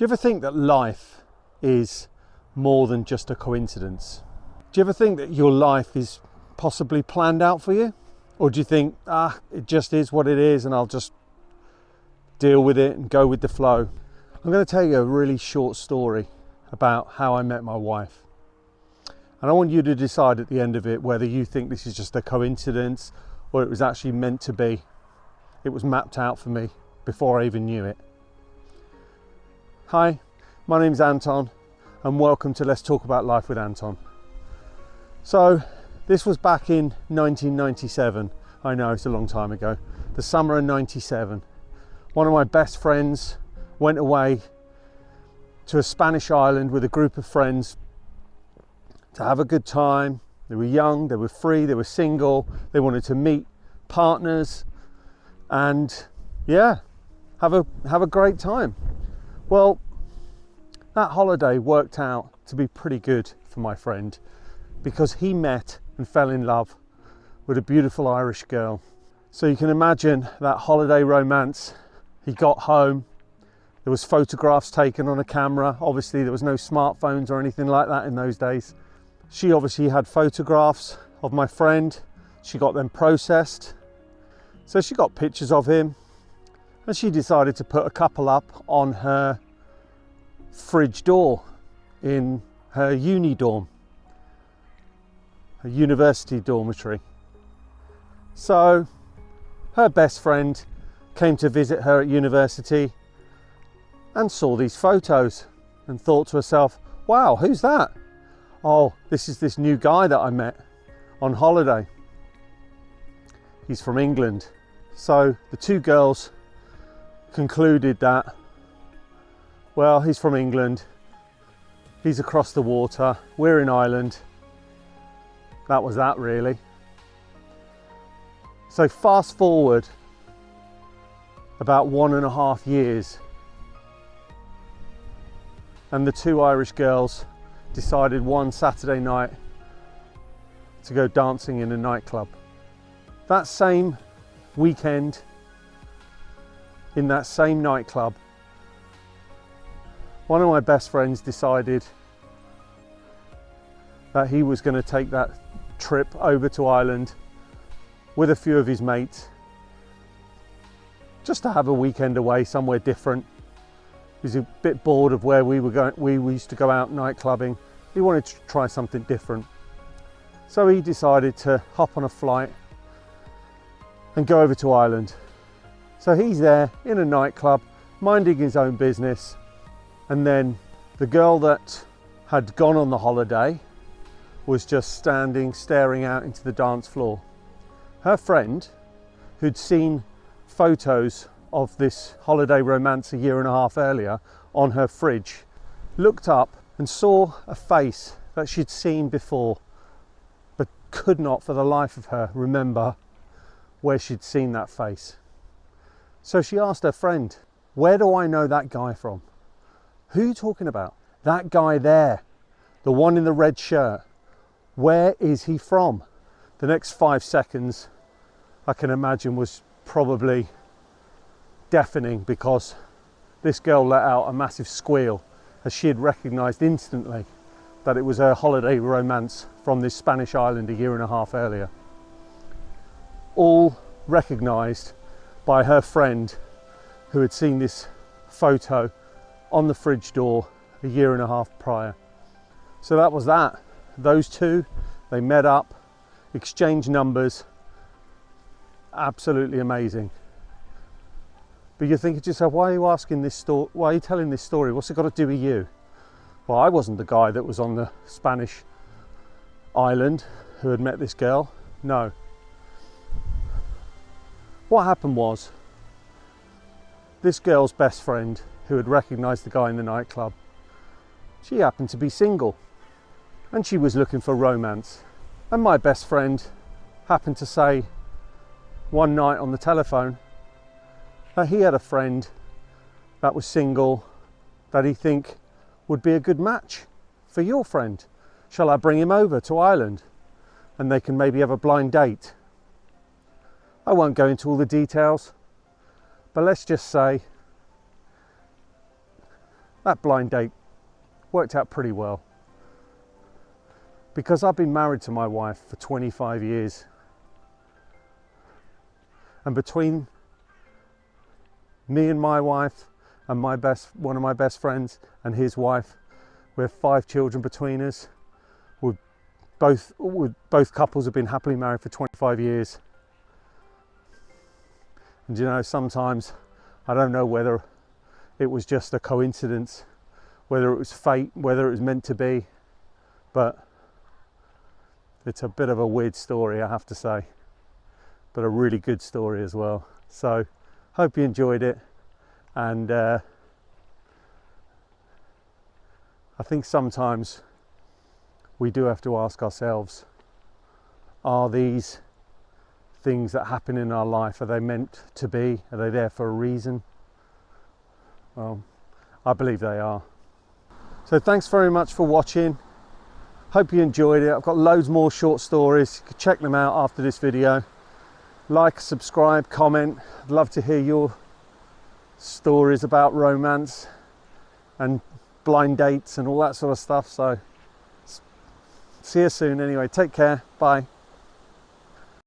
Do you ever think that life is more than just a coincidence? Do you ever think that your life is possibly planned out for you? Or do you think, it just is what it is and I'll just deal with it and go with the flow? I'm going to tell you a really short story about how I met my wife. And I want you to decide at the end of it whether you think this is just a coincidence or it was actually meant to be. It was mapped out for me before I even knew it. Hi, my name's Anton and welcome to Let's Talk About Life with Anton. So this was back in 1997. I know it's a long time ago. The summer of 97. One of my best friends went away to a Spanish island with a group of friends to have a good time. They were young, they were free, they were single, they wanted to meet partners and have a great time. Well, that holiday worked out to be pretty good for my friend because he met and fell in love with a beautiful Irish girl. So you can imagine that holiday romance. He got home, there was photographs taken on a camera. Obviously there was no smartphones or anything like that in those days. She obviously had photographs of my friend. She got them processed. So she got pictures of him and she decided to put a couple up on her fridge door in her uni dorm, her university dormitory. So her best friend came to visit her at university and saw these photos and thought to herself, wow, who's that? Oh, this is this new guy that I met on holiday. He's from England. So the two girls concluded that, well, he's from England, he's across the water, we're in Ireland. That was that really. So fast forward about 1.5 years and the two Irish girls decided one Saturday night to go dancing in a nightclub. That same weekend, in that same nightclub, one of my best friends decided that he was going to take that trip over to Ireland with a few of his mates just to have a weekend away somewhere different. He was a bit bored of where we were going. We used to go out night clubbing. He wanted to try something different. So he decided to hop on a flight and go over to Ireland. So he's there in a nightclub, minding his own business. And then the girl that had gone on the holiday was just standing, staring out into the dance floor. Her friend, who'd seen photos of this holiday romance 1.5 years earlier on her fridge, looked up and saw a face that she'd seen before, but could not for the life of her remember where she'd seen that face. So she asked her friend, where do I know that guy from? Who are you talking about? That guy there, the one in the red shirt. Where is he from? The next 5 seconds, I can imagine, was probably deafening because this girl let out a massive squeal as she had recognised instantly that it was her holiday romance from this Spanish island 1.5 years earlier. All recognised by her friend who had seen this photo on the fridge door 1.5 years prior. So that was that. Those two, they met up, exchanged numbers. Absolutely amazing. But you're thinking to yourself, why are you asking this story? Why are you telling this story? What's it got to do with you? Well, I wasn't the guy that was on the Spanish island who had met this girl. No. What happened was, this girl's best friend, who had recognised the guy in the nightclub, she happened to be single and she was looking for romance. And my best friend happened to say one night on the telephone that he had a friend that was single that he think would be a good match for your friend. Shall I bring him over to Ireland and they can maybe have a blind date? I won't go into all the details, but let's just say that blind date worked out pretty well. Because I've been married to my wife for 25 years. And between me and my wife and one of my best friends and his wife, we have 5 children between us. Both couples have been happily married for 25 years. And you know, sometimes I don't know whether it was just a coincidence, whether it was fate, whether it was meant to be, but it's a bit of a weird story, I have to say, but a really good story as well. So hope you enjoyed it, and I think sometimes we do have to ask ourselves, are these things that happen in our life, are they meant to be? Are they there for a reason? Well, I believe they are. So thanks very much for watching. Hope you enjoyed it. I've got loads more short stories. You can check them out after this video. Like, subscribe, comment. I'd love to hear your stories about romance and blind dates and all that sort of stuff. So see you soon anyway. Take care. Bye.